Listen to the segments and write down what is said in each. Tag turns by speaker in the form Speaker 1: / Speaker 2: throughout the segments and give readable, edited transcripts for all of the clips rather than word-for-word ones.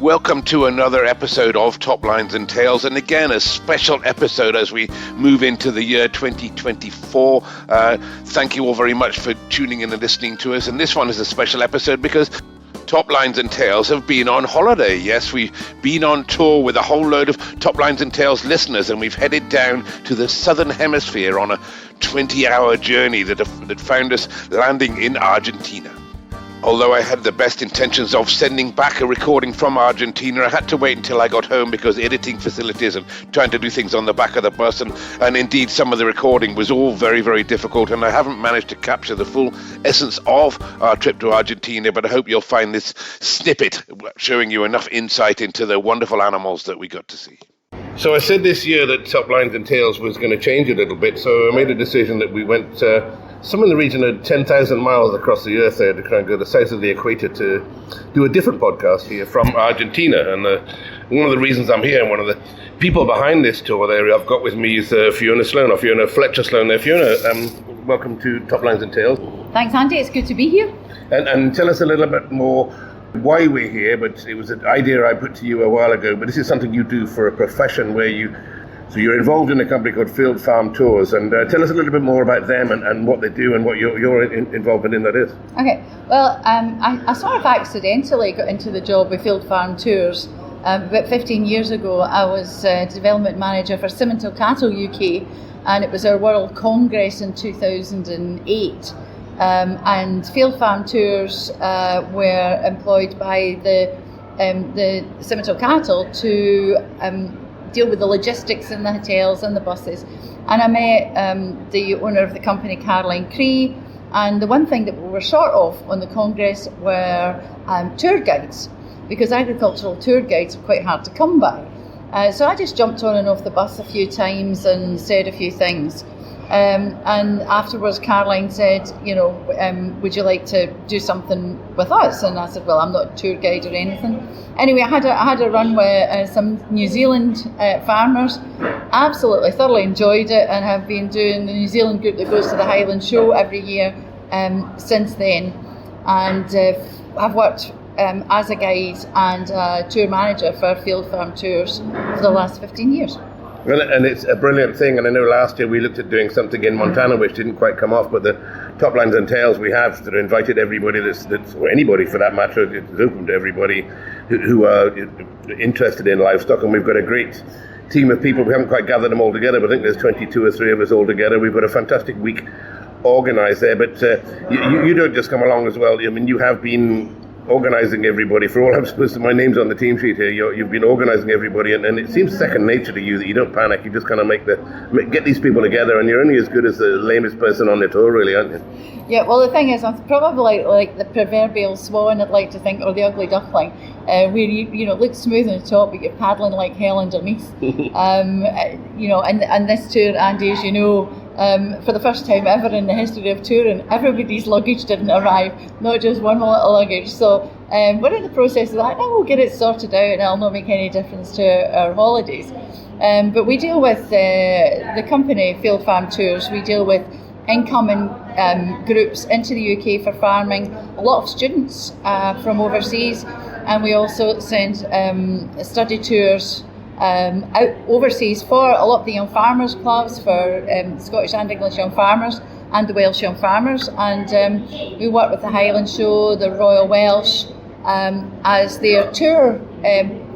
Speaker 1: Welcome to another episode of Toplines and Tales, and again a special episode as we move into the year 2024. Thank you all very much for tuning in and listening to us, and this one is a special episode because Toplines and Tales have been on holiday. Yes, we've been on tour with a whole load of Toplines and Tales listeners, and we've headed down to the southern hemisphere on a 20-hour journey that found us landing in Argentina. Although I had the best intentions of sending back a recording from Argentina, I had to wait until I got home because editing facilities and trying to do things on the back of the bus, and indeed some of the recording was all very, very difficult, and I haven't managed to capture the full essence of our trip to Argentina, but I hope you'll find this snippet showing you enough insight into the wonderful animals that we got to see. So I said this year that Toplines and Tales was going to change a little bit, so I made a decision that we went some in the region of 10,000 miles across the earth there to try and go to the south of the equator to do a different podcast here from Argentina. And one of the reasons I'm here, and one of the people behind this tour there I've got with me is Fiona Fletcher Sloan there. Fiona, welcome to Toplines and Tales.
Speaker 2: Thanks, Andy. It's good to be here.
Speaker 1: And tell us a little bit more why we're here, but it was an idea I put to you a while ago, but this is something you do for a profession where you're involved in a company called Field Farm Tours, and tell us a little bit more about them and what they do and what your involvement in that is.
Speaker 2: Okay, well, I sort of accidentally got into the job with Field Farm Tours. About 15 years ago, I was development manager for Simmental Cattle UK, and it was our World Congress in 2008. And Field Farm Tours were employed by the Simmental Cattle to deal with the logistics in the hotels and the buses. And I met the owner of the company, Caroline Cree, and the one thing that we were short of on the Congress were tour guides, because agricultural tour guides are quite hard to come by. So I just jumped on and off the bus a few times and said a few things. And afterwards, Caroline said, would you like to do something with us? And I said, well, I'm not a tour guide or anything. Anyway, I had a run with some New Zealand farmers. Absolutely thoroughly enjoyed it, and have been doing the New Zealand group that goes to the Highland Show every year since then. And I've worked as a guide and a tour manager for Field Farm Tours for the last 15 years.
Speaker 1: Well, and it's a brilliant thing, and I know last year we looked at doing something in Montana which didn't quite come off, but the Toplines and Tales we have that invited everybody that's or anybody for that matter, it's open to everybody who are interested in livestock, and we've got a great team of people. We haven't quite gathered them all together, but I think there's 22 or 3 of us all together. We've got a fantastic week organised there, but you don't just come along as well. I mean, you have been organising everybody. For all I'm supposed to, my name's on the team sheet here. You've been organising everybody, and it seems second nature to you that you don't panic. You just kind of get these people together, and you're only as good as the lamest person on the tour, really, aren't you?
Speaker 2: Yeah. Well, the thing is, I'm probably like the proverbial swan, I'd like to think, or the ugly duckling, where you look smooth on the top, but you're paddling like hell underneath. And this tour, Andy, as you know, for the first time ever in the history of touring, everybody's luggage didn't arrive, not just one little luggage. So we're in the process of that. Now we'll get it sorted out, and it'll not make any difference to our holidays. But we deal with the company Field Farm Tours. We deal with incoming groups into the UK for farming, a lot of students from overseas, and we also send study tours out overseas for a lot of the young farmers clubs, for Scottish and English young farmers and the Welsh young farmers, and we work with the Highland Show, the Royal Welsh, as their tour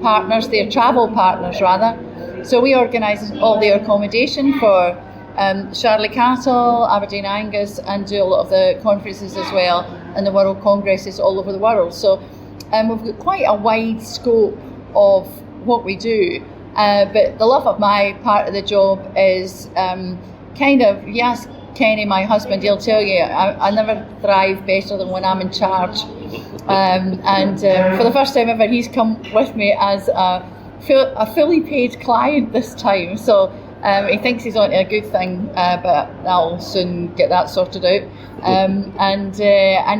Speaker 2: partners, their travel partners rather. So we organise all their accommodation for Charley Cattle, Aberdeen Angus, and do a lot of the conferences as well, and the World Congresses all over the world. So we've got quite a wide scope of what we do, but the love of my part of the job is yes, Kenny, my husband, he'll tell you I never thrive better than when I'm in charge, and for the first time ever he's come with me as a fully paid client this time, so he thinks he's on a good thing, but I'll soon get that sorted out. And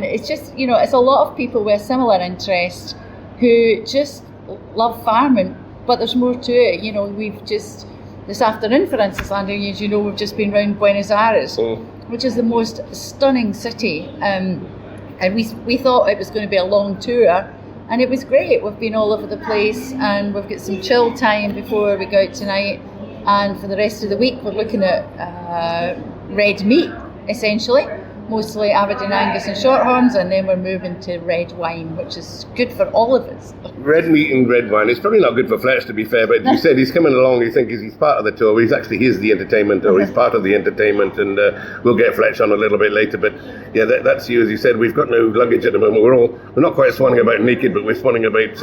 Speaker 2: it's just, it's a lot of people with a similar interest who just love farming, but there's more to it. We've just, this afternoon, for instance, Andy, as you know, we've just been round Buenos Aires, which is the most stunning city. And we thought it was going to be a long tour, And it was great. We've been all over the place, and we've got some chill time before we go out tonight. And for the rest of the week, we're looking at red meat, essentially. Mostly Aberdeen Angus and Shorthorns, and then we're moving to red wine, which is good for all of us.
Speaker 1: Red meat and red wine. It's probably not good for Fletch, to be fair, but you said he's coming along, you think he's part of the tour, but he's the entertainment, or he's part of the entertainment, and we'll get Fletch on a little bit later, but yeah, that's you, as you said. We've got no luggage at the moment. We're not quite swanning about naked, but we're swanning about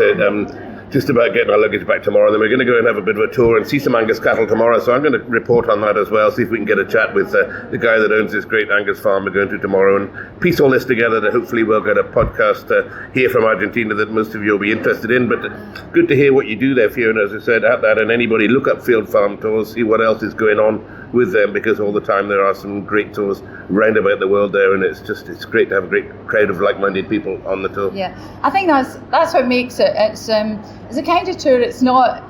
Speaker 1: just about getting our luggage back tomorrow. Then we're going to go and have a bit of a tour and see some Angus cattle tomorrow, so I'm going to report on that as well, see if we can get a chat with the guy that owns this great Angus farm we're going to tomorrow, and piece all this together that hopefully we'll get a podcast here from Argentina that most of you will be interested in. But good to hear what you do there, Fiona, as I said, at that, and anybody look up Field Farm Tours, see what else is going on with them, because all the time there are some great tours round about the world there, and it's great to have a great crowd of like-minded people on the tour.
Speaker 2: Yeah, I think that's what makes it. It's a kind of tour. It's not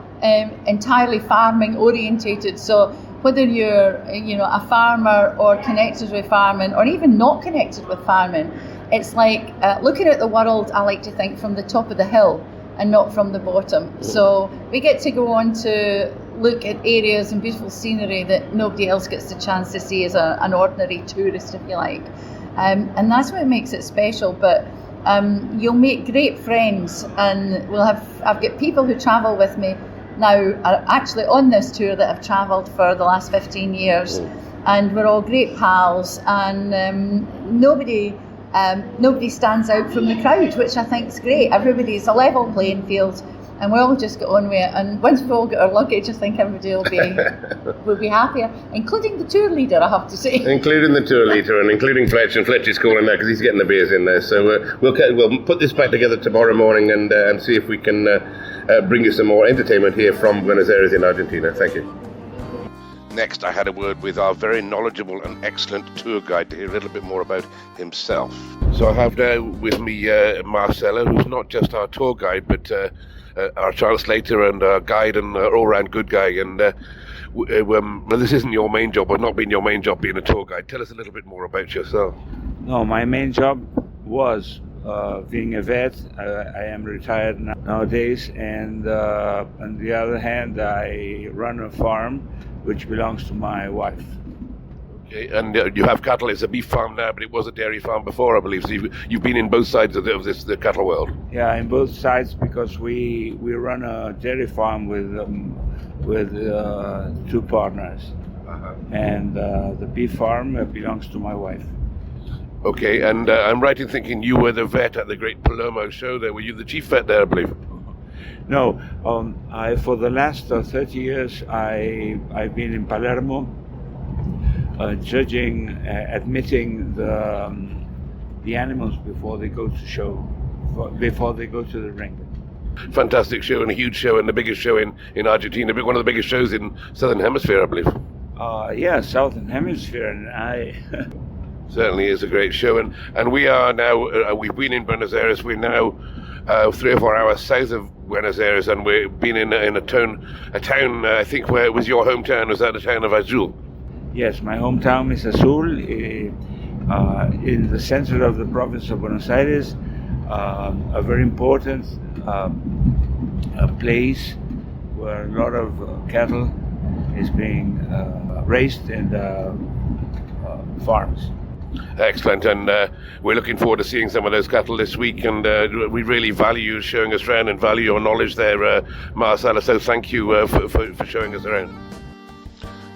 Speaker 2: entirely farming orientated. So whether you're a farmer or connected with farming, or even not connected with farming, it's like looking at the world, I like to think, from the top of the hill and not from the bottom. So we get to go on to look at areas and beautiful scenery that nobody else gets the chance to see as an ordinary tourist, if you like. And that's what makes it special. But you'll make great friends, and I've got people who travel with me now are actually on this tour that have travelled for the last 15 years, and we're all great pals, and nobody stands out from the crowd, which I think is great. Everybody's a level playing field, and we all just get on with it. And once we've all got our luggage, I think everybody will be happier, including the tour leader, I have to say. Including
Speaker 1: the tour leader, and including Fletch, and Fletch is calling there because he's getting the beers in there. So we'll put this back together tomorrow morning and see if we can bring you some more entertainment here from Buenos Aires in Argentina. Thank you. Next, I had a word with our very knowledgeable and excellent tour guide to hear a little bit more about himself. So I have now with me Marcelo, who's not just our tour guide, but our translator and our guide and all-round good guy. And well, this isn't your main job, or not been your main job being a tour guide. Tell us a little bit more about yourself.
Speaker 3: No, my main job was being a vet. I am retired nowadays, and on the other hand, I run a farm which belongs to my wife.
Speaker 1: Okay, and you have cattle. It's a beef farm now, but it was a dairy farm before, I believe. So you've been in both sides of the cattle world.
Speaker 3: Yeah, in both sides, because we run a dairy farm with two partners, and the beef farm belongs to my wife.
Speaker 1: Okay, and I'm right in thinking you were the vet at the Great Palermo show there. Were you the chief vet there, I believe?
Speaker 3: No, for the last 30 years, I've been in Palermo, judging, admitting the animals before they go to show, before they go to the ring.
Speaker 1: Fantastic show, and a huge show, and the biggest show in Argentina, one of the biggest shows in Southern Hemisphere, I believe.
Speaker 3: Yeah, Southern Hemisphere, and I...
Speaker 1: Certainly is a great show, and we are now, we've been in Buenos Aires, we're now 3 or 4 hours south of Buenos Aires, and we've been in a town, I think, where it was your hometown. Was that the town of Azul?
Speaker 3: Yes, my hometown is Azul, in the center of the province of Buenos Aires, a very important place where a lot of cattle is being raised in farms.
Speaker 1: Excellent, and we're looking forward to seeing some of those cattle this week, and we really value you showing us around and value your knowledge there, Marcelo, so thank you for showing us around.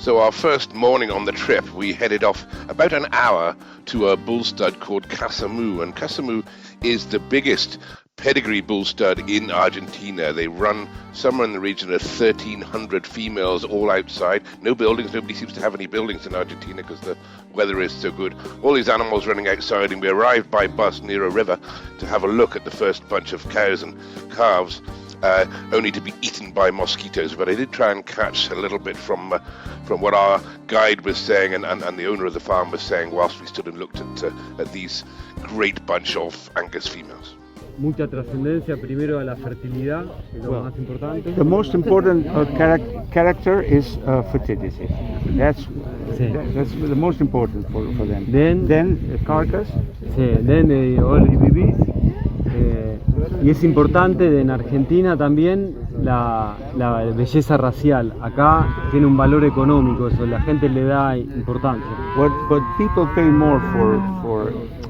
Speaker 1: So our first morning on the trip, we headed off about an hour to a bull stud called Casamu, and Casamu is the biggest pedigree bull stud in Argentina. They run somewhere in the region of 1,300 females all outside. No buildings. Nobody seems to have any buildings in Argentina because the weather is so good. All these animals running outside, and we arrived by bus near a river to have a look at the first bunch of cows and calves, only to be eaten by mosquitoes. But I did try and catch a little bit from what our guide was saying and the owner of the farm was saying whilst we stood and looked at these great bunch of Angus females.
Speaker 4: Mucha trascendencia, primero a la fertilidad, que es lo más importante.
Speaker 3: The most important character is fertility. That's the most important for them. Then carcass.
Speaker 4: Then all the babies. Y es importante en Argentina también la belleza racial. Acá tiene un valor económico, eso la gente le da importancia.
Speaker 5: What people pay more for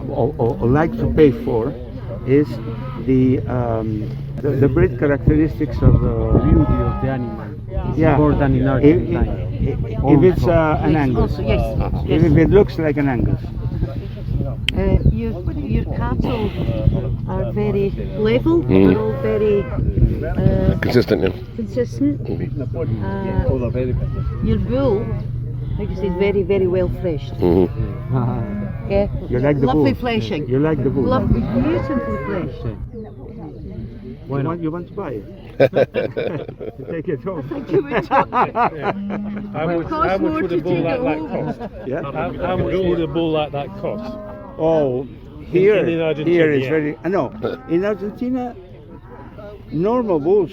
Speaker 5: or like to pay for is the breed characteristics of the
Speaker 4: Beauty of the animal is
Speaker 5: yeah.
Speaker 4: important in Argentina.
Speaker 5: If it's an Angus, if it looks like an Angus.
Speaker 6: Your cattle are very level, they're all very
Speaker 1: Consistent, yeah.
Speaker 6: consistent. Your bull, like you said, very, very well fleshed. Yeah.
Speaker 5: You like the
Speaker 6: Lovely
Speaker 5: bull?
Speaker 6: fleshing.
Speaker 5: You like the bull?
Speaker 6: Lovely, beautifully fleshed.
Speaker 5: You want to buy it? Take it home.
Speaker 6: How much would a bull like that cost?
Speaker 5: Yeah.
Speaker 7: How much would a bull like that cost?
Speaker 5: Oh, here
Speaker 7: in Argentina,
Speaker 5: here is
Speaker 7: yeah.
Speaker 5: very no. In Argentina, normal bulls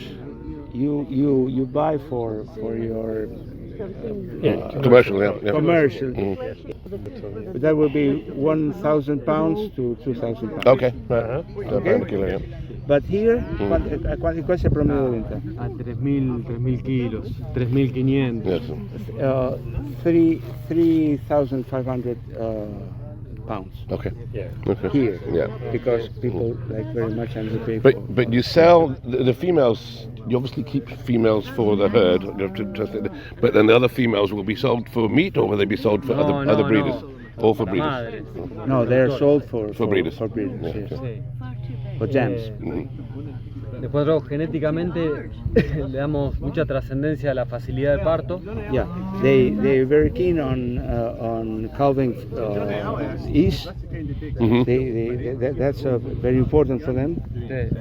Speaker 5: you buy for your
Speaker 1: Commercial, yeah.
Speaker 5: commercial. But that would be 1,000 pounds to 2,000 pounds.
Speaker 1: Okay.
Speaker 5: Okay.
Speaker 1: Per kilo, yeah.
Speaker 5: But here, ¿cuál es el promedio de venta?
Speaker 4: A 3.000 kilos, 3.500.
Speaker 1: Yes.
Speaker 5: 3,500 pounds
Speaker 1: Okay.
Speaker 7: Yeah.
Speaker 1: Okay.
Speaker 5: here.
Speaker 1: Yeah.
Speaker 5: Because people like very much and they pay for.
Speaker 1: But you sell the females. You obviously keep females for the herd, but then the other females will be sold for meat, or will they be sold for other breeders, or for breeders?
Speaker 4: Madres.
Speaker 5: No, they're sold for
Speaker 1: breeders.
Speaker 5: For breeders,
Speaker 1: Yeah,
Speaker 5: yes.
Speaker 1: okay.
Speaker 5: For jams.
Speaker 4: Después nosotros genéticamente le damos mucha trascendencia a la facilidad de parto.
Speaker 5: Yeah, they're very keen on calving ease. That's very important for them.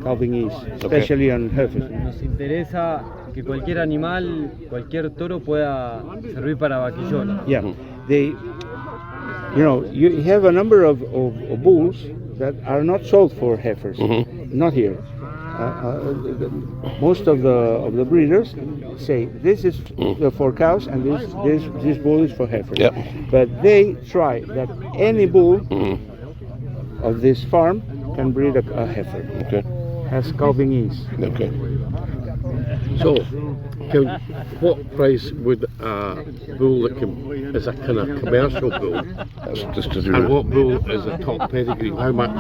Speaker 5: Calving ease, especially on heifers.
Speaker 4: Nos interesa que cualquier animal, cualquier toro pueda servir para vaquillones.
Speaker 5: Yeah, you have a number of bulls that are not sold for heifers, not here. Most of the breeders say this is for cows and this bull is for heifers.
Speaker 1: Yep.
Speaker 5: But they try that any bull of this farm can breed a heifer.
Speaker 1: Okay.
Speaker 5: Has calving ease.
Speaker 1: Okay.
Speaker 7: So, what price would a bull that is a kind of commercial bull,
Speaker 1: That's just to do.
Speaker 7: and what bull is a top pedigree? How much?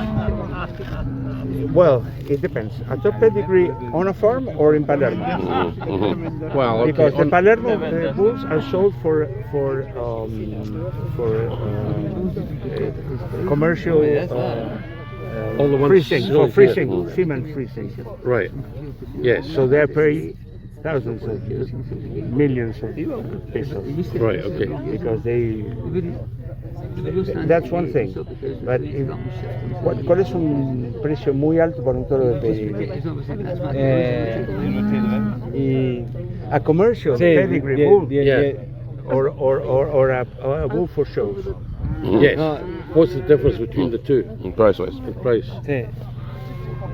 Speaker 5: Well, it depends. A top pedigree on a farm or in Palermo.
Speaker 7: Well, okay,
Speaker 5: Because the Palermo bulls are sold for commercial
Speaker 7: all the ones
Speaker 5: freezing, for
Speaker 7: sold,
Speaker 5: freezing,
Speaker 7: yeah.
Speaker 5: semen freezing.
Speaker 7: Right. Yes.
Speaker 5: So they pay thousands of millions of pesos.
Speaker 7: Right. Okay.
Speaker 5: Because that's one thing. But ¿cuál es un precio muy alto para un toro de pedigree?
Speaker 4: Y
Speaker 5: A commercial
Speaker 4: sí,
Speaker 5: pedigree bull,
Speaker 7: Yeah.
Speaker 5: or a bull for shows.
Speaker 7: Yes.
Speaker 4: no,
Speaker 7: What's the difference between the two?
Speaker 1: Price-wise.
Speaker 7: The price.
Speaker 4: sí.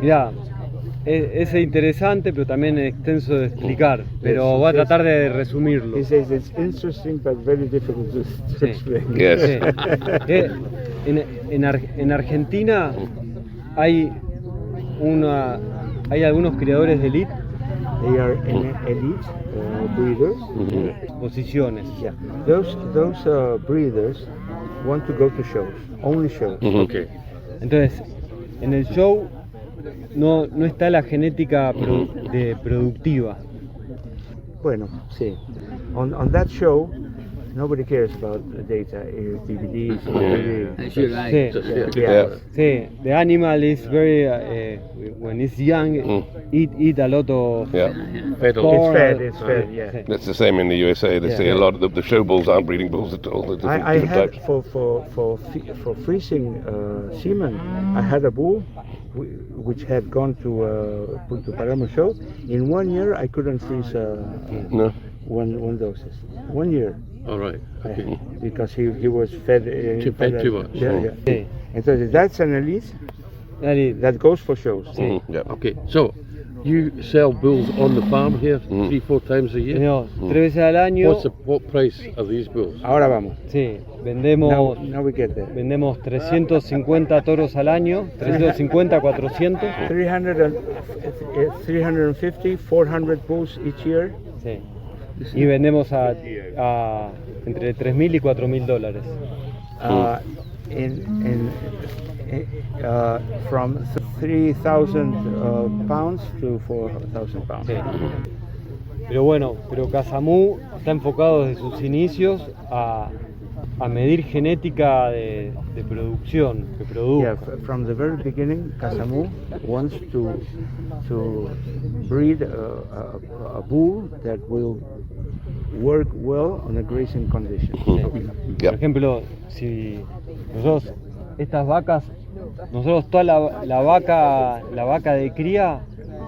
Speaker 4: Mirá, es interesante, pero también es extenso de explicar. Pero voy a tratar de resumirlo.
Speaker 5: He says it's interesting but very difficult to
Speaker 4: Sí.
Speaker 5: explain.
Speaker 1: Yes.
Speaker 4: Sí. En Argentina hay algunos criadores de elite,
Speaker 5: They are elite breeders.
Speaker 4: posiciones.
Speaker 5: Yeah, those breeders want to go to shows, only shows.
Speaker 7: Okay.
Speaker 4: Entonces, en el show no está la genética productiva.
Speaker 5: Bueno, sí. On that show, nobody cares about the data, DVDs.
Speaker 4: Sí.
Speaker 5: Yeah.
Speaker 4: Sí, the animal is very when it's young, eat a lot of
Speaker 1: Yeah.
Speaker 4: corn.
Speaker 5: It's fed, yeah.
Speaker 1: That's the same in the USA. They say a lot of the show bulls aren't breeding bulls at all. They're different,
Speaker 5: I
Speaker 1: different
Speaker 5: had
Speaker 1: types.
Speaker 5: for freezing semen, I had a bull which had gone to Palermo show. In 1 year, I couldn't freeze
Speaker 1: No.
Speaker 5: one doses. 1 year.
Speaker 7: All right. Okay.
Speaker 5: Because he was fed
Speaker 7: Fed too much.
Speaker 5: Yeah, yeah.
Speaker 4: Sí.
Speaker 5: Entonces, that's an elite that goes for shows.
Speaker 1: Yeah.
Speaker 7: Okay, so you sell bulls on the farm here 3-4 times a year?
Speaker 4: Tenemos 3 veces al año.
Speaker 7: What price are these bulls?
Speaker 5: Ahora vamos.
Speaker 4: Sí, vendemos,
Speaker 5: Now we get there.
Speaker 4: vendemos 350 toros al año, 350, 400.
Speaker 5: 350, 400 bulls each year.
Speaker 4: Sí. Y vendemos a entre $3,000 y $4,000.
Speaker 5: From 3,000 pounds to 4,000 pounds.
Speaker 4: Sí. Pero bueno, Casamú está enfocado desde sus inicios a medir genética de producción, que produzca.
Speaker 5: Yeah, from the very beginning, Casamú wants to breed a bull that will work well on a grazing condition.
Speaker 4: Por ejemplo, si nosotros estas vacas, toda la vaca de cría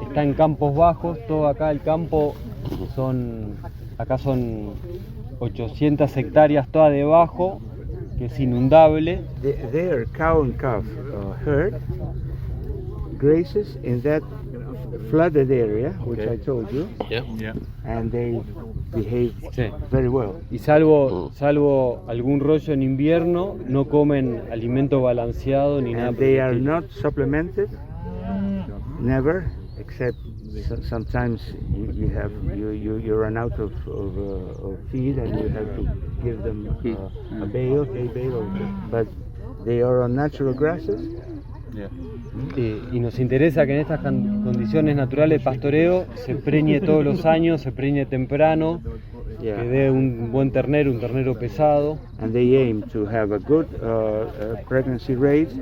Speaker 4: está en campos bajos, todo acá el campo son 800 hectáreas toda debajo, que es inundable.
Speaker 5: Their cow and calf herd grazes in that flooded area, which I told you, and they behave very well.
Speaker 4: Y salvo algún rollo en invierno, no comen alimento balanceado ni nada.
Speaker 5: And they are not supplemented, never, except sometimes you run out of feed and you have to give them a bale, hay bale, but they are on natural grasses.
Speaker 4: Y nos interesa que en estas condiciones naturales de pastoreo se preñe todos los años, se preñe temprano, que dé un buen ternero, un ternero pesado.
Speaker 5: And they aim to have a good pregnancy rate,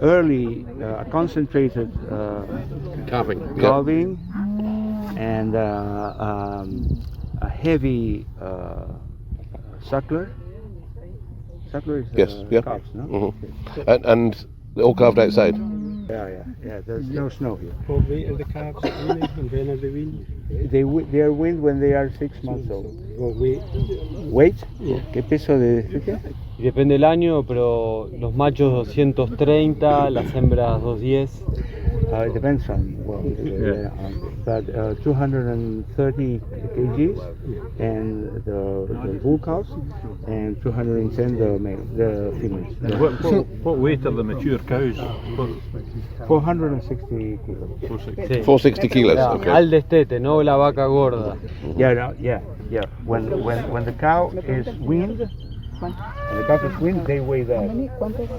Speaker 5: early concentrated calving, and a heavy suckler. Suckler is calves, no?
Speaker 1: And all carved outside?
Speaker 5: Yeah. There's no snow here.
Speaker 8: What weight are the calves and when are they weaned?
Speaker 5: They are weaned when they are 6 months old.
Speaker 8: What weight?
Speaker 5: Weight? ¿Qué peso de qué?
Speaker 4: Y depende del año, pero los machos 230, las hembras 210.
Speaker 5: It depends on, but 230 kgs and the bull cows, and 210 the females.
Speaker 8: What weight are the mature cows?
Speaker 5: 460 kilos.
Speaker 1: 460 kilos. Okay.
Speaker 4: Al destete, no la vaca gorda.
Speaker 5: Yeah. When the cow is weaned, they weigh that.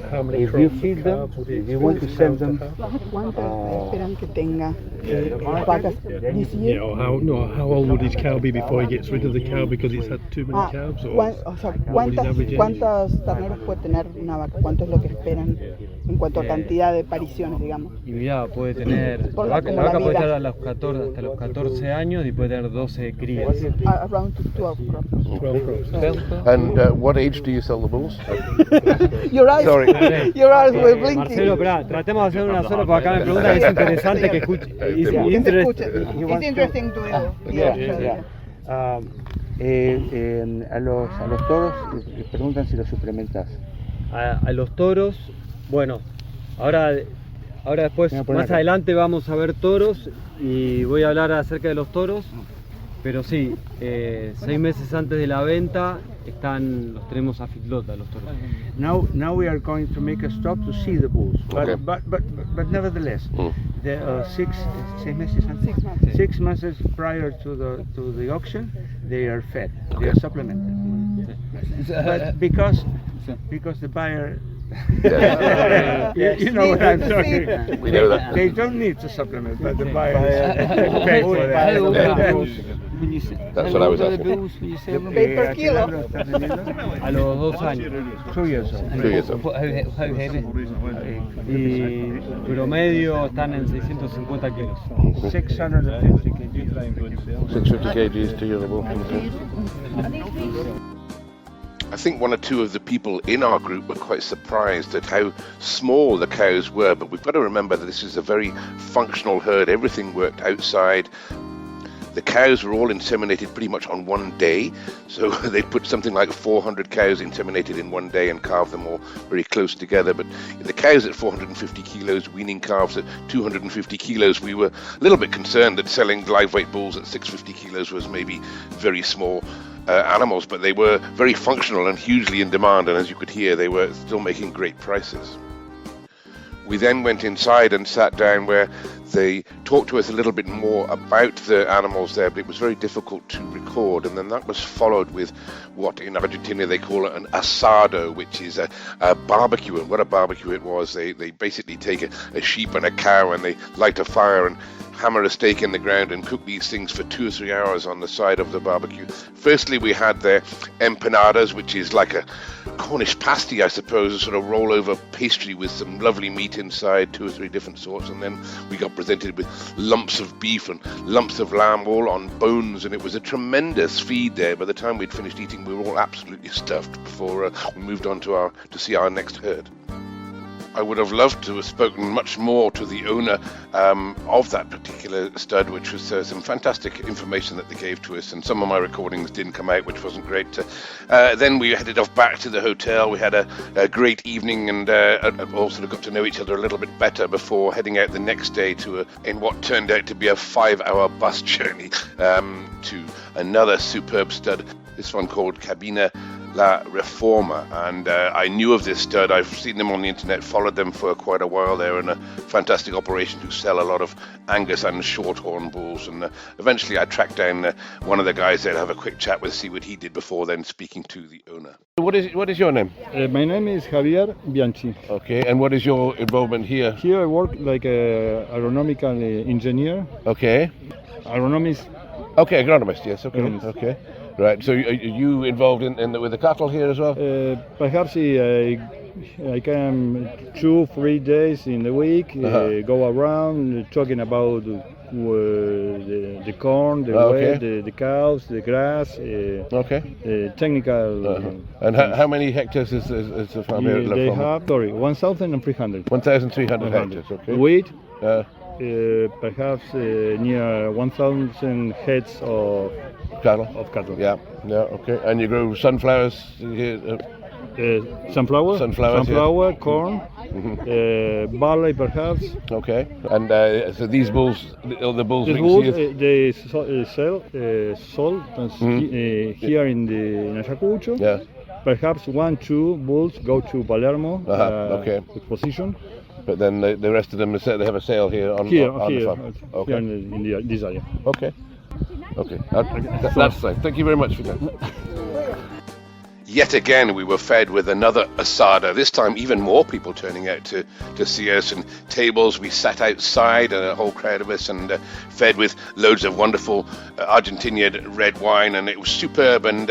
Speaker 8: How many
Speaker 5: If you feed them, if you want to sell them,
Speaker 9: esperan que tenga vacas this year?
Speaker 8: How old would his cow be before he gets rid of the cow because it's had too many calves?
Speaker 9: ¿Cuántos terneros puede tener una vaca? ¿Cuánto es lo que esperan en cuanto a cantidad de pariciones, digamos?
Speaker 4: Y mirá, puede tener, la vaca puede estar hasta los 14 años y puede tener 12 crías.
Speaker 9: Around 12 crops.
Speaker 1: And what age do you sell the bulls?
Speaker 9: Your eyes were blinking.
Speaker 4: Marcelo, esperá, tratemos de hacer una sola porque acá me preguntan que es interesante que escuche.
Speaker 9: It's interesting to
Speaker 5: Yeah. A los toros les preguntan si los suplementas.
Speaker 4: A los toros, bueno, ahora después, más adelante vamos a ver toros y voy a hablar acerca de los toros, pero sí, 6 meses antes de la venta los tenemos a feedlot, los toros.
Speaker 5: Now we are going to make a stop to see the bulls, but nevertheless, the 6 months prior to the auction, they are fed, they are supplemented, but because the buyer. You know what I'm talking.
Speaker 1: We know that.
Speaker 5: They don't need to supplement, but the buyer pay for that.
Speaker 1: That's what I was asking.
Speaker 9: Pay per kilo.
Speaker 4: A los 2 años.
Speaker 5: 2 years old.
Speaker 1: 2 years old.
Speaker 4: Y promedio están en 650 kilos.
Speaker 5: 650 kg.
Speaker 1: 650 kgs to your bull. I think one or two of the people in our group were quite surprised at how small the cows were, but we've got to remember that this is a very functional herd. Everything worked outside. The cows were all inseminated pretty much on one day. So they put something like 400 cows inseminated in one day and carved them all very close together. But the cows at 450 kilos, weaning calves at 250 kilos, we were a little bit concerned that selling live weight bulls at 650 kilos was maybe very small animals, but they were very functional and hugely in demand, and as you could hear, they were still making great prices. We then went inside and sat down where they talked to us a little bit more about the animals there, but it was very difficult to record, and then that was followed with what in Argentina they call an asado, which is a barbecue. And what a barbecue it was. They basically take a sheep and a cow and they light a fire and hammer a stake in the ground and cook these things for 2 or 3 hours on the side of the barbecue. Firstly, we had their empanadas, which is like a Cornish pasty, I suppose, a sort of roll-over pastry with some lovely meat inside, 2 or 3 different sorts, and then we got presented with lumps of beef and lumps of lamb all on bones, and it was a tremendous feed there. By the time we'd finished eating, we were all absolutely stuffed before we moved on to see our next herd. I would have loved to have spoken much more to the owner of that particular stud, which was some fantastic information that they gave to us, and some of my recordings didn't come out, which wasn't great. Then we headed off back to the hotel. We had a great evening and also got to know each other a little bit better before heading out the next day in what turned out to be a 5-hour bus journey to another superb stud, this one called Cabina La Reforma, and I knew of this stud. I've seen them on the internet, followed them for quite a while. They're in a fantastic operation who sell a lot of Angus and Shorthorn bulls, and eventually I tracked down one of the guys there to have a quick chat with, see what he did before then speaking to the owner. What is your name?
Speaker 8: My name is Javier Bianchi.
Speaker 1: Okay, and what is your involvement here?
Speaker 8: Here I work like a agronomical engineer.
Speaker 1: Okay.
Speaker 8: Agronomist.
Speaker 1: Okay, agronomist, yes, okay.
Speaker 8: Agronomist.
Speaker 1: Okay. Right, so are you involved with the cattle here as well?
Speaker 8: Perhaps I come 2-3 days in the week, go around talking about the corn, the wheat, the cows, the grass, technical.
Speaker 1: And how many hectares is the farm here?
Speaker 8: They have 1,300.
Speaker 1: 1,300 hectares, okay.
Speaker 8: Wheat, perhaps near 1,000 heads of cattle.
Speaker 1: Yeah, okay. And you grow sunflowers here?
Speaker 8: Sunflower, corn, barley perhaps.
Speaker 1: Okay. And so these bulls, the bulls
Speaker 8: they sell sold here in Ayacucho.
Speaker 1: Yeah.
Speaker 8: Perhaps 1-2 bulls go to Palermo exposition.
Speaker 1: But then the rest of them, they have a sale here on the farm. Okay.
Speaker 8: Here in this area.
Speaker 1: Okay. That's fine. Thank you very much for that. Yet again, we were fed with another asada, this time even more people turning out to see us, and tables. We sat outside, a whole crowd of us, and fed with loads of wonderful Argentinian red wine, and it was superb. And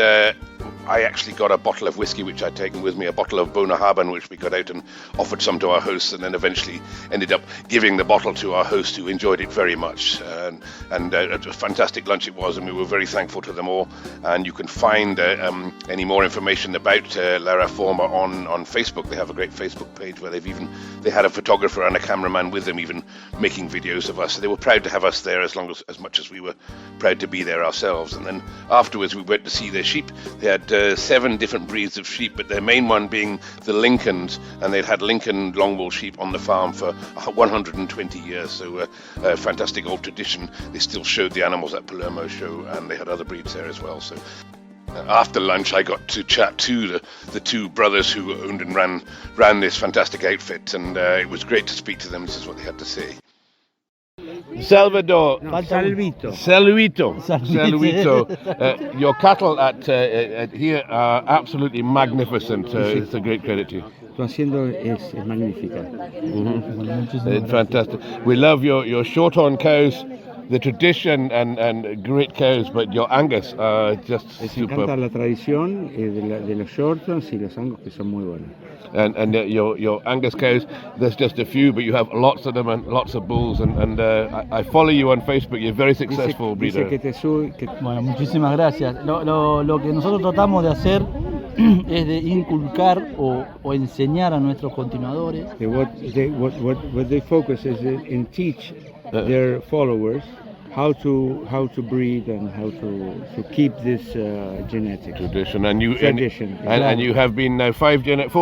Speaker 1: I actually got a bottle of whiskey which I'd taken with me, a bottle of Bonahaben, which we got out and offered some to our hosts, and then eventually ended up giving the bottle to our host, who enjoyed it very much. And a fantastic lunch it was, and we were very thankful to them all. And you can find any more information about La Reforma on Facebook. They have a great Facebook page where they had a photographer and a cameraman with them, even making videos of us. So they were proud to have us there as much as we were proud to be there ourselves. And then afterwards we went to see their sheep. They had 7 different breeds of sheep, but their main one being the Lincolns, and they'd had Lincoln longwool sheep on the farm for 120 years, so a fantastic old tradition. They still showed the animals at Palermo show, and they had other breeds there as well. So after lunch I got to chat to the 2 brothers who owned and ran this fantastic outfit, and it was great to speak to them. This is what they had to say. Salvador.
Speaker 10: Salvito.
Speaker 1: Your cattle at here are absolutely magnificent. It's a great credit to you.
Speaker 10: Tu haciendo es magnífica.
Speaker 1: It's fantastic. We love your shorthorn cows, the tradition and great cows, but your Angus are just superb.
Speaker 10: Encanta la tradición de los shorthorns y los Angus, que son muy buenos.
Speaker 1: And your Angus cows, there's just a few, but you have lots of them and lots of bulls, and I follow you on Facebook. You're a very successful breeder.
Speaker 11: Bueno, muchísimas gracias. Lo que nosotros tratamos de hacer es de inculcar o enseñar a nuestros continuadores.
Speaker 10: What they focus is in teach their followers how to breed and how to keep this genetic
Speaker 1: tradition. And you
Speaker 10: tradition.
Speaker 1: And you have been now 4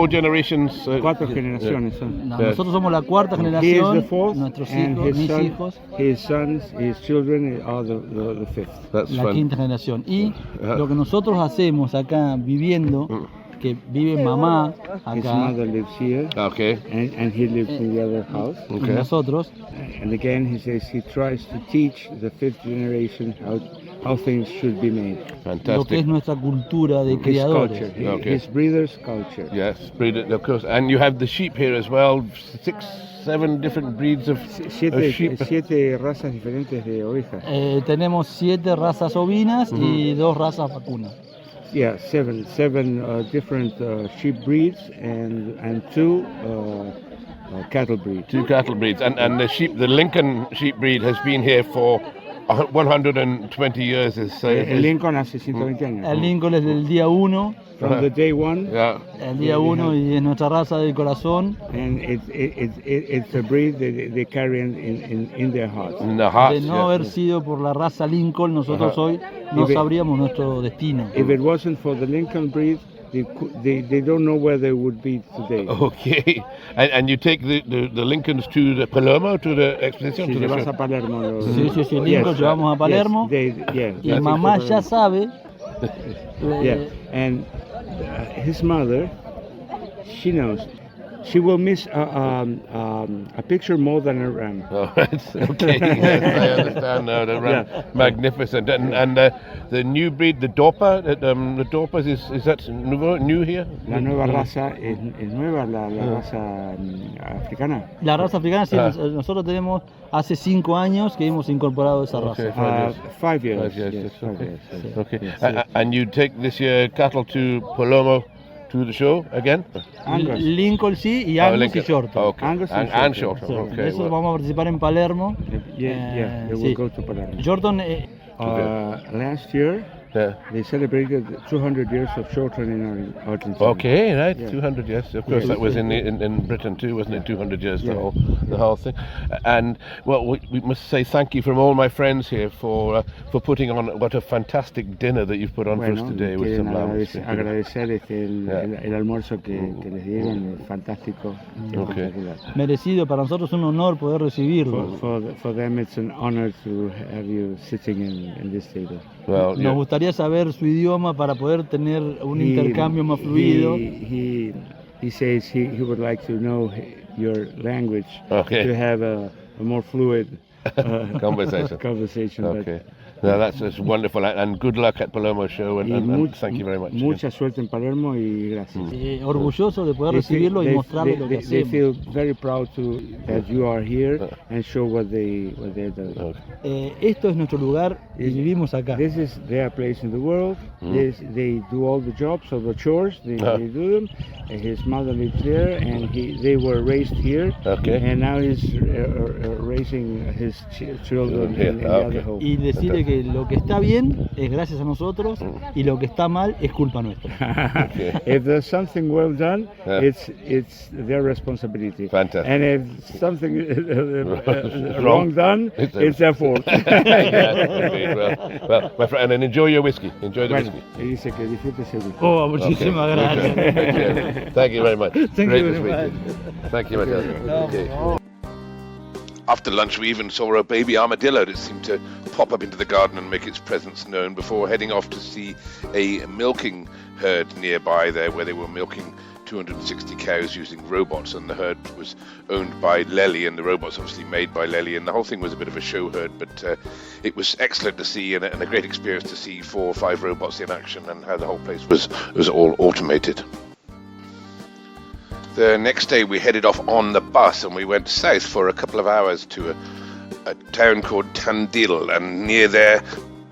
Speaker 1: generations.
Speaker 10: 4 generaciones son.
Speaker 11: Nosotros somos la cuarta
Speaker 10: He is
Speaker 11: generación.
Speaker 10: the fourth,
Speaker 11: Nuestros
Speaker 10: and
Speaker 11: hijos, mis hijos,
Speaker 10: his sons, his children are the fifth.
Speaker 1: That's
Speaker 11: la
Speaker 1: fun.
Speaker 11: quinta generación. Y lo que nosotros hacemos acá viviendo, que vive mamá
Speaker 10: His
Speaker 11: acá
Speaker 10: mother lives here,
Speaker 1: Okay.
Speaker 10: and he lives in the other house.
Speaker 11: y
Speaker 1: Okay.
Speaker 11: nosotros,
Speaker 10: And again, he says he tries to teach the fifth generation how things should be made.
Speaker 11: lo que
Speaker 1: Fantastic.
Speaker 11: es nuestra cultura de
Speaker 10: His
Speaker 11: criadores.
Speaker 10: culture,
Speaker 1: Okay.
Speaker 10: his breeders' culture.
Speaker 1: Yes, breed it, of course. And you have the sheep here as well. 6, 7 different breeds of sheep.
Speaker 10: Siete razas diferentes de ovejas.
Speaker 11: Tenemos 7 razas ovinas y 2 razas vacunas.
Speaker 10: Yeah, seven different sheep breeds and 2 cattle breeds.
Speaker 1: 2 cattle breeds. And the Lincoln sheep breed has been here for 120 years.
Speaker 10: El Lincoln hace 120 años.
Speaker 11: El Lincoln es del día 1,
Speaker 10: From the day one.
Speaker 1: Yeah.
Speaker 11: el día 1 y es nuestra raza del corazón.
Speaker 10: And it's a breed that they carry in their hearts.
Speaker 1: In the hearts,
Speaker 11: De no
Speaker 1: yeah.
Speaker 11: haber sido por la raza Lincoln, nosotros hoy no sabríamos nuestro destino.
Speaker 10: If it wasn't for the Lincoln breed, they don't know where they would be today.
Speaker 1: Okay. And you take the Lincolns to the Palermo, to the expedition?
Speaker 10: Si
Speaker 1: to
Speaker 10: te
Speaker 1: the
Speaker 10: vas
Speaker 1: show?
Speaker 10: a Palermo.
Speaker 11: Sí, Lincoln llevamos a Palermo. Y mamá ya sabe.
Speaker 10: Yeah, and his mother, she knows. She will miss a picture more than a ram.
Speaker 1: Oh, right. Okay. Yes, I understand now. The ram, magnificent. And the new breed, the Dorper, the Dorpers, is that new here?
Speaker 10: La nueva raza es nueva, la raza africana.
Speaker 11: La raza africana, sí, nosotros tenemos hace 5 años que hemos incorporado esa raza.
Speaker 1: Okay,
Speaker 10: 5 years.
Speaker 1: 5 years.
Speaker 10: Yes, 5 years.
Speaker 1: Okay.
Speaker 10: Yes.
Speaker 1: And you take this year cattle to Palermo to the show again?
Speaker 10: Angus.
Speaker 11: Lincoln sí y Angus
Speaker 1: Lincoln.
Speaker 11: y Shorton.
Speaker 1: Okay.
Speaker 10: Angus and
Speaker 1: and
Speaker 10: Shorton.
Speaker 1: Shorton.
Speaker 11: Sí,
Speaker 1: Okay.
Speaker 11: eso vamos a participar en Palermo.
Speaker 10: Yeah, they
Speaker 11: sí.
Speaker 10: will go to Palermo.
Speaker 11: Jordan,
Speaker 10: Last year, they celebrated 200 years of Shorton in Argentina.
Speaker 1: Okay, right.
Speaker 10: Yeah.
Speaker 1: 200 years. Of course, that was in Britain too, wasn't it? 200 years, the whole thing. And well, we must say thank you from all my friends here for putting on what a fantastic dinner that you've put on for us today with some lamb.
Speaker 10: Agradecer el almuerzo que les dieron, fantástico.
Speaker 1: Okay.
Speaker 11: merecido para nosotros, un honor poder recibirlo.
Speaker 10: For them, it's an honor to have you sitting in this table.
Speaker 1: Well,
Speaker 11: Nos gustaría saber su idioma para poder tener un intercambio más fluido.
Speaker 10: He says he would like to know your language to have a more fluid conversation.
Speaker 1: Okay. No, that's wonderful, and good luck at Palermo show, and thank you very much.
Speaker 10: Mucha suerte en Palermo y gracias.
Speaker 11: Orgulloso de poder recibirlo y mostrarle lo que
Speaker 10: They
Speaker 11: hacemos.
Speaker 10: feel very proud that you are here and show what they're doing.
Speaker 11: Esto es nuestro lugar y vivimos acá.
Speaker 10: This is their place in the world. They do all the jobs, all the chores. They do them. His mother lives there, and they were raised here.
Speaker 1: Okay.
Speaker 10: And now he's raising his children in the other home.
Speaker 11: Y decirle que lo que está bien es gracias a nosotros y lo que está mal es culpa nuestra.
Speaker 10: If there's something well done, it's their responsibility.
Speaker 1: Fantastic.
Speaker 10: And if something wrong done, it's their fault.
Speaker 1: Well, my friend, and enjoy your whiskey. Enjoy the whiskey.
Speaker 10: Dice que disfrutes el whiskey.
Speaker 11: Oh, muchísimas gracias.
Speaker 1: Thank you very much.
Speaker 11: Thank
Speaker 1: Great
Speaker 11: you
Speaker 1: to
Speaker 11: very
Speaker 1: speak to
Speaker 11: much.
Speaker 1: you. Thank you, my cousin. Okay. After lunch, we even saw a baby armadillo that seemed to pop up into the garden and make its presence known before heading off to see a milking herd nearby there, where they were milking 260 cows using robots, and the herd was owned by Lely, and the robots obviously made by Lely, and the whole thing was a bit of a show herd, but it was excellent to see, and a great experience to see 4 or 5 robots in action, and how the whole place was all automated. The next day we headed off on the bus and we went south for a couple of hours to a town called Tandil, and near there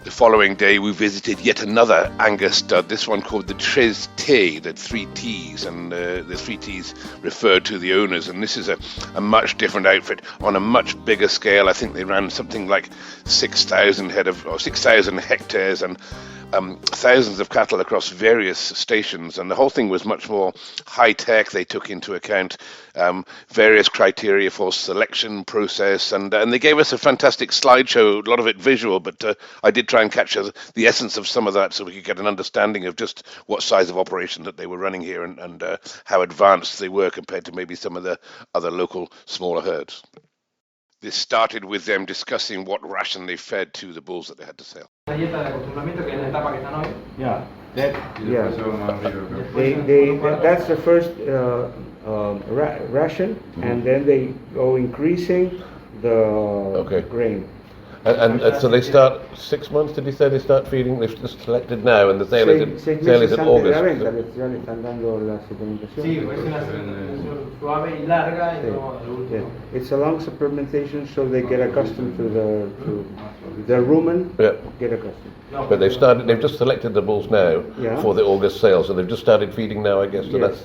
Speaker 1: the following day we visited yet another Angus stud, this one called the Tres T, the 3 T's, and the 3 T's referred to the owners, and this is a much different outfit on a much bigger scale. I think they ran something like 6,000 hectares, and thousands of cattle across various stations, and the whole thing was much more high-tech. They took into account various criteria for selection process, and they gave us a fantastic slideshow, a lot of it visual, but I did try and capture the essence of some of that so we could get an understanding of just what size of operation that they were running here and how advanced they were compared to maybe some of the other local smaller herds. This started with them discussing what ration they fed to the bulls that they had to sell.
Speaker 10: Yeah, that's the first ration, and then they go increasing the grain.
Speaker 7: And so they start 6 months, did you say they start feeding? They've just selected now, and the sale is in August.
Speaker 10: It's a long supplementation, so they get accustomed to the rumen.
Speaker 7: Yeah.
Speaker 10: Get accustomed.
Speaker 7: But they've just selected the bulls now for the August sale, so they've just started feeding now, I guess. So that's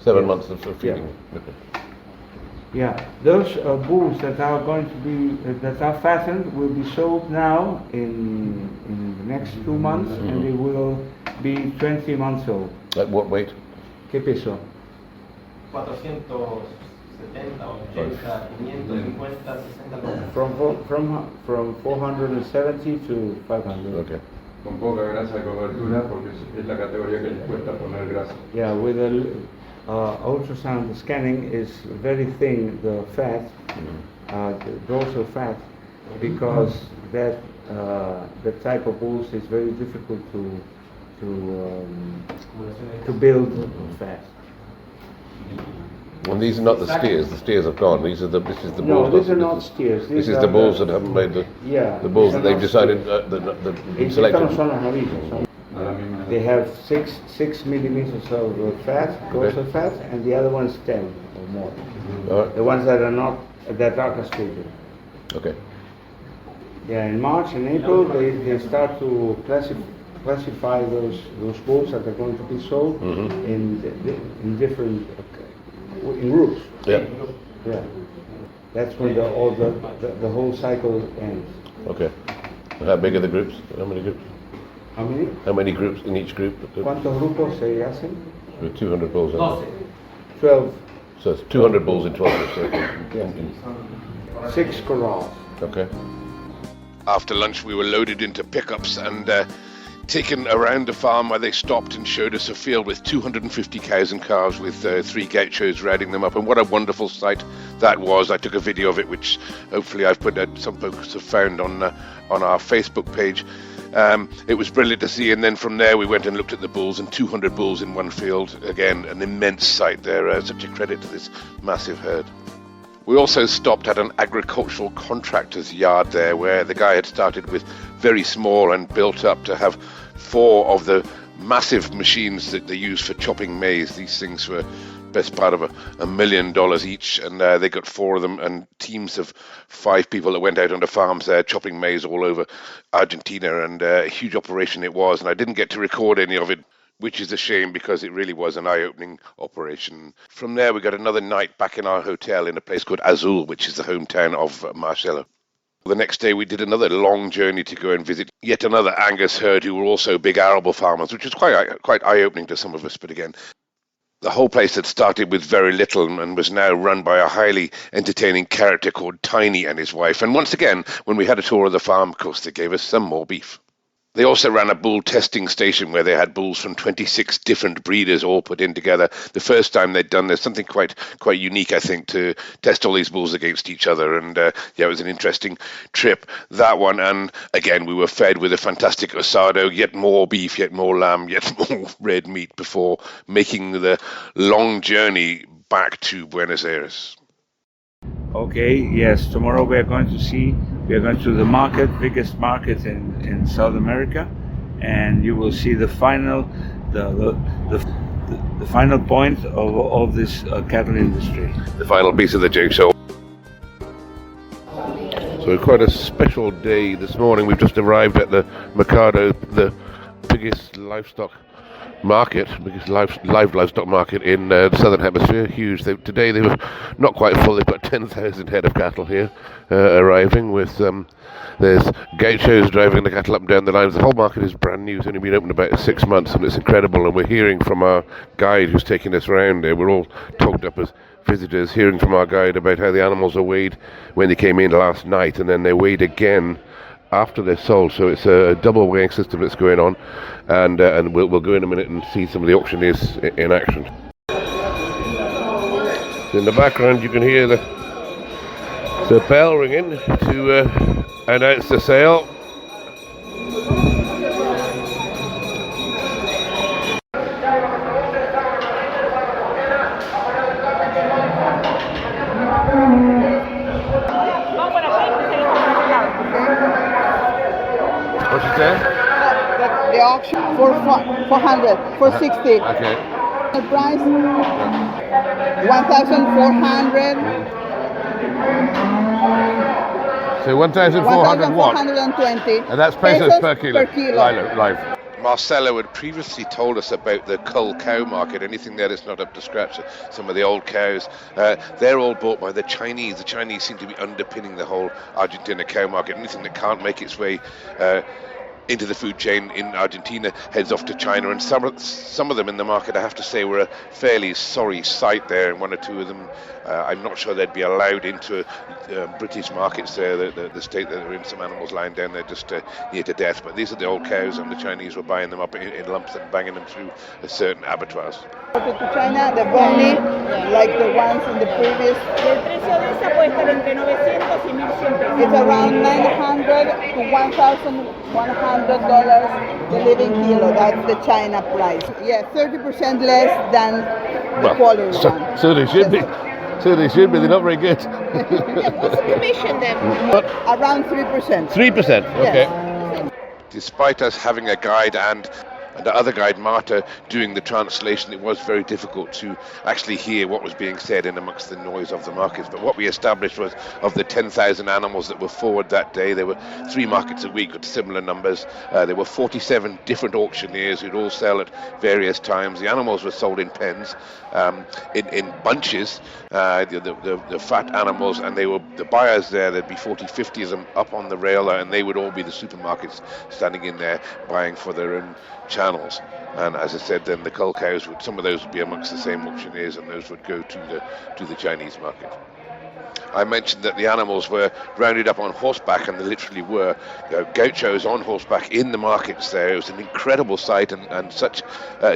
Speaker 7: 7 months of feeding.
Speaker 10: Yeah. Yeah, those bulls that are going to be that are fattened will be sold now in the next 2 months, and they will be 20 months old.
Speaker 7: At what weight?
Speaker 10: ¿Qué peso?
Speaker 12: 470, 80, 550, 60.
Speaker 10: From 470 to 500.
Speaker 7: Okay.
Speaker 13: Con poca grasa de cobertura porque es la categoría que les cuesta poner grasa.
Speaker 10: Yeah, with a ultrasound scanning is very thin, the fat, the dorsal fat, because that type of bulls is very difficult to build fat.
Speaker 7: And these are not the steers. The steers have gone. This is the bulls.
Speaker 10: No, these are not steers.
Speaker 7: This is the bulls that haven't made the bulls that they've decided that been selected.
Speaker 10: They have 6 millimeters of fat, dorsal fat, and the other one's 10 or more.
Speaker 7: Right.
Speaker 10: The ones that are not castrated.
Speaker 7: Okay.
Speaker 10: Yeah, in March and April they start to classify those bulls that are going to be sold in different in groups.
Speaker 7: Yeah.
Speaker 10: Yeah. That's when the whole cycle ends.
Speaker 7: Okay. And how big are the groups? How many groups?
Speaker 10: How many?
Speaker 7: How many groups in each group?
Speaker 10: ¿Cuántos grupos se hacen?
Speaker 7: With 200 bulls.
Speaker 10: 12.
Speaker 7: So it's 200 bulls in 12 groups. Okay.
Speaker 10: 6 corrals.
Speaker 7: Okay.
Speaker 1: After lunch, we were loaded into pickups and taken around the farm where they stopped and showed us a field with 250 cows and calves with 3 gauchos riding them up. And what a wonderful sight that was. I took a video of it, which hopefully I've put some folks have found on our Facebook page. It was brilliant to see, and then from there we went and looked at the bulls, and 200 bulls in one field. Again, an immense sight there. Such a credit to this massive herd. We also stopped at an agricultural contractor's yard there, where the guy had started with very small and built up to have 4 of the massive machines that they use for chopping maize. These things were best part of $1 million each, and they got 4 of them, and teams of 5 people that went out on the farms there chopping maize all over Argentina, and a huge operation it was. And I didn't get to record any of it, which is a shame, because it really was an eye-opening operation. From there we got another night back in our hotel in a place called Azul, which is the hometown of Marcelo. The next day we did another long journey to go and visit yet another Angus herd who were also big arable farmers, which was quite eye-opening to some of us. But again, the whole place had started with very little and was now run by a highly entertaining character called Tiny and his wife. And once again, when we had a tour of the farm, of course, they gave us some more beef. They also ran a bull testing station where they had bulls from 26 different breeders all put in together. The first time they'd done this, something quite unique, I think, to test all these bulls against each other. And it was an interesting trip, that one. And again, we were fed with a fantastic asado, yet more beef, yet more lamb, yet more red meat before making the long journey back to Buenos Aires.
Speaker 3: Okay, yes, tomorrow we are going to the market, biggest market in South America, and you will see the final final point of this cattle industry.
Speaker 1: The final piece of the jigsaw.
Speaker 7: So quite a special day this morning. We've just arrived at the Mercado, the biggest livestock market, live livestock market in the southern hemisphere. Huge. Today they were not quite full. They've got
Speaker 1: 10,000 head of cattle here arriving with there's gauchos driving the cattle up and down the lines. The whole market is brand new. It's only been open about 6 months, and it's incredible. And we're hearing from our guide who's taking us around there. We're all togged up as visitors, hearing from our guide about how the animals are weighed when they came in last night, and then they're weighed again after they're sold. So it's a double weighing system that's going on, and we'll go in a minute and see some of the auctioneers in action. In the background you can hear the bell ringing to announce the sale. What's it say?
Speaker 9: The auction for 400, 460.
Speaker 1: Okay.
Speaker 9: The price 1,400.
Speaker 1: So 1,400 what?
Speaker 9: 1,420.
Speaker 1: And that's pesos per kilo. Live.
Speaker 14: Marcelo had previously told us about the cull cow market. Anything there that's not up to scratch, some of the old cows, they're all bought by the Chinese. The Chinese seem to be underpinning the whole Argentina cow market. Anything that can't make its way into the food chain in Argentina heads off to China, and some of them in the market, I have to say, were a fairly sorry sight there, and one or two of them I'm not sure they'd be allowed into British markets there, the state that they're in. Some animals lying down there just near to death, but these are the old cows, and the Chinese were buying them up in lumps and banging them through a certain abattoirs.
Speaker 9: To China, the bony, like the ones in the previous. It's around $900 to $1,100 the living kilo. That's the China price. Yeah, 30% less than the quality one.
Speaker 1: So they should be. So they should be. They're not very good.
Speaker 9: What's the commission then? Around 3%.
Speaker 1: 3%. Okay.
Speaker 9: Yes.
Speaker 14: Despite us having a guide and the other guide, Marta, doing the translation, it was very difficult to actually hear what was being said in amongst the noise of the markets. But what we established was, of the 10,000 animals that were forward that day, there were 3 markets a week with similar numbers. There were 47 different auctioneers who'd all sell at various times. The animals were sold in pens, in bunches, the fat animals, and they were the buyers there. There'd be 40, 50 of them up on the rail, and they would all be the supermarkets standing in there buying for their own channels. And as I said, then the cull cows some of those would be amongst the same auctioneers, and those would go to the Chinese market. I mentioned that the animals were rounded up on horseback, and they literally were gauchos on horseback in the markets there. It was an incredible sight, and such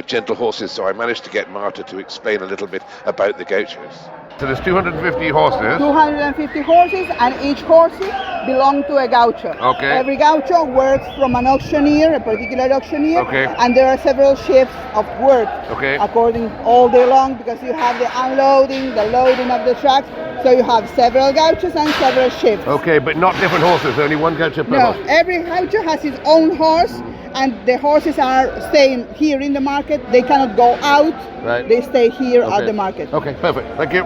Speaker 14: gentle horses. So I managed to get Marta to explain a little bit about the gauchos.
Speaker 1: So there's 250 horses.
Speaker 9: 250 horses, and each horse belongs to a gaucho.
Speaker 1: Okay.
Speaker 9: Every gaucho works from an auctioneer, a particular auctioneer,
Speaker 1: okay.
Speaker 9: And there are several shifts of work,
Speaker 1: okay.
Speaker 9: According all day long, because you have the unloading, the loading of the trucks. So you have several gauchos and several shifts.
Speaker 1: Okay, but not different horses, only one gaucho per horse.
Speaker 9: No, every gaucho has his own horse, and the horses are staying here in the market. They cannot go out.
Speaker 1: Right.
Speaker 9: They stay here at the market.
Speaker 1: Okay, perfect. Thank you.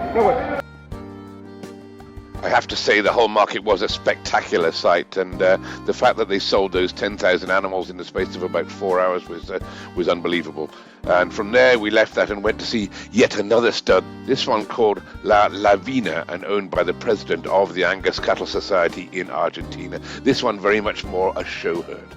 Speaker 14: I have to say the whole market was a spectacular sight, and the fact that they sold those 10,000 animals in the space of about 4 hours was unbelievable. And from there we left that and went to see yet another stud, this one called La Lavina, and owned by the president of the Angus Cattle Society in Argentina. This one very much more a show herd.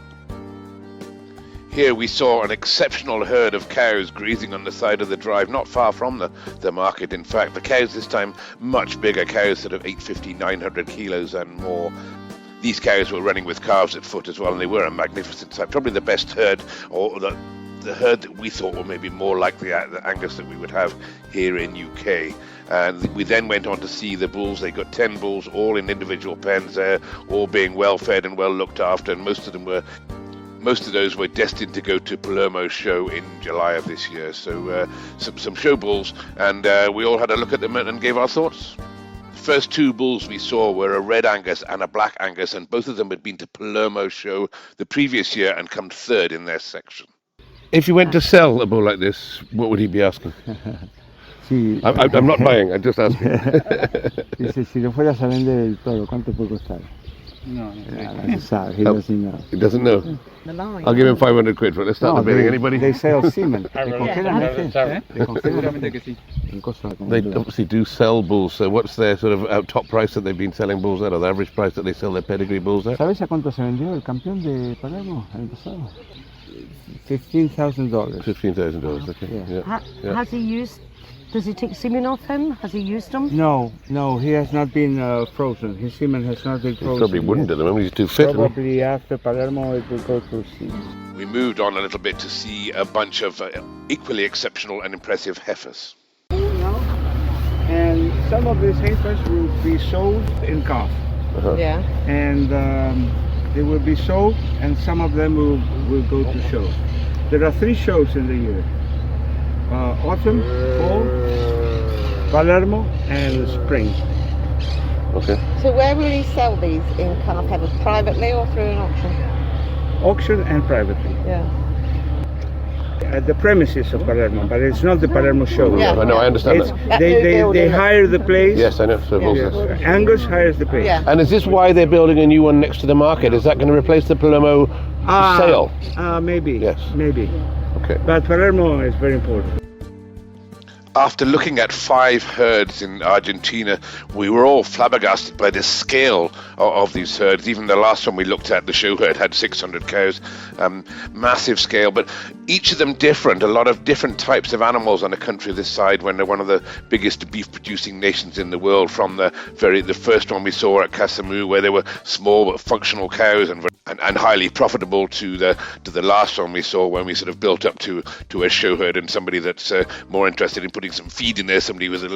Speaker 14: Here we saw an exceptional herd of cows grazing on the side of the drive, not far from the market. In fact, the cows this time much bigger, cows sort of 850, 900 kilos and more. These cows were running with calves at foot as well, and they were a magnificent sight. Probably the best herd, or the herd that we thought were maybe more like the Angus that we would have here in UK. And we then went on to see the bulls. They got 10 bulls, all in individual pens there, all being well fed and well looked after, and most of those were destined to go to Palermo's show in July of this year. So some show bulls, and we all had a look at them and gave our thoughts. The first 2 bulls we saw were a red Angus and a black Angus, and both of them had been to Palermo's show the previous year and come 3rd in their section.
Speaker 1: If you went to sell a bull like this, what would he be asking?
Speaker 5: Sí.
Speaker 1: I'm not buying, I'm just asking.
Speaker 5: Dice, si lo fueras a vender el toro, ¿cuánto puede costar?
Speaker 11: No.
Speaker 5: He doesn't know.
Speaker 1: He doesn't know. I'll give him 500 quid for it. Let's start the bidding. Anybody?
Speaker 5: They sell semen.
Speaker 1: They obviously do sell bulls. So what's their sort of top price that they've been selling bulls at, or the average price that they sell their pedigree bulls at?
Speaker 5: ¿Sabes a cuánto se vendió el campeón de Palermo el año pasado? $15,000.
Speaker 1: $15,000. Okay.
Speaker 6: Has he used? Does he take semen off him? Has he used them?
Speaker 5: No, he has not been frozen. His semen has not been frozen.
Speaker 1: He probably wouldn't at the moment. He's too fit.
Speaker 5: Probably after Palermo it will go to seed.
Speaker 1: We moved on a little bit to see a bunch of equally exceptional and impressive heifers.
Speaker 5: And some of these heifers will be sold in calf.
Speaker 6: Yeah.
Speaker 5: And they will be sold, and some of them will go to show. There are 3 shows in the year. Autumn, fall, Palermo, and spring.
Speaker 1: Okay.
Speaker 6: So where will he sell these in calf heifers? Privately or through an auction?
Speaker 5: Auction and privately.
Speaker 6: Yeah.
Speaker 5: At the premises of Palermo, but it's not the Palermo show.
Speaker 6: Yeah.
Speaker 1: No, I understand that.
Speaker 5: They hire the place.
Speaker 1: Yes, I know. So
Speaker 5: Yes. Angus hires the place.
Speaker 6: Yeah.
Speaker 1: And is this why they're building a new one next to the market? Is that going to replace the Palermo sale?
Speaker 5: Maybe.
Speaker 1: Yes.
Speaker 5: Maybe.
Speaker 1: Okay.
Speaker 5: But Palermo is very important.
Speaker 1: After looking at 5 herds in Argentina, we were all flabbergasted by the scale of these herds. Even the last one we looked at, the show herd, had 600 cows. Massive scale, but each of them different. A lot of different types of animals on a country this side when they're one of the biggest beef-producing nations in the world. From the first one we saw at Casamu, where they were small but functional cows and highly profitable, to the last one we saw when we sort of built up to a show herd and somebody that's more interested in putting some feed in there, somebody with a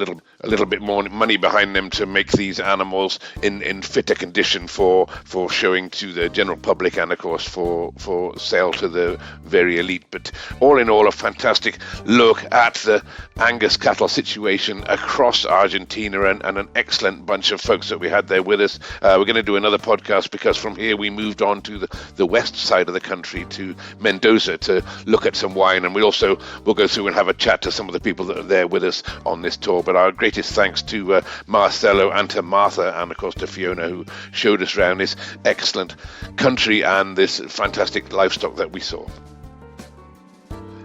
Speaker 1: little bit more money behind them to make these animals in fitter condition for showing to the general public and of course for sale to the very elite. But all in all, a fantastic look at the Angus cattle situation across Argentina, and an excellent bunch of folks that we had there with us. We're going to do another podcast because from here we moved on to the west side of the country to Mendoza to look at some wine, and we'll go through and have a chat to some of the people that are there with us on this tour. But our greatest thanks to Marcelo and to Martha, and of course to Fiona, who showed us around this excellent country and this fantastic livestock that we saw.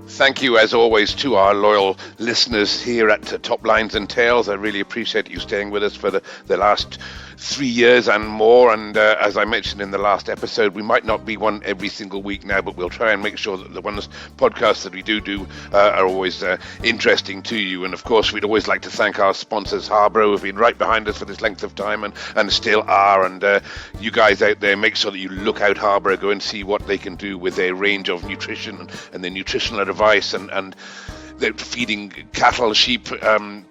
Speaker 1: Thank you, as always, to our loyal listeners here at Toplines and Tales. I really appreciate you staying with us for the last 3 years and more. And as I mentioned in the last episode, we might not be one every single week now, but we'll try and make sure that the podcasts that we do are always interesting to you. And of course, we'd always like to thank our sponsors, Harbro, who've been right behind us for this length of time and still are. And you guys out there, make sure that you look out Harbro, go and see what they can do with their range of nutrition and their nutritional advice and they're feeding cattle, sheep,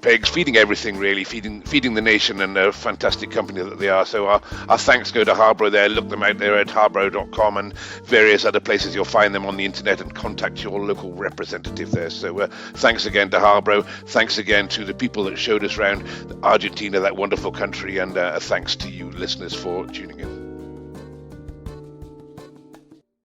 Speaker 1: pigs, feeding everything really, feeding the nation, and a fantastic company that they are. So our thanks go to Harbro there. Look them out there at harbro.com and various other places. You'll find them on the internet, and contact your local representative there. So thanks again to Harbro. Thanks again to the people that showed us around Argentina, that wonderful country, and thanks to you listeners for tuning in.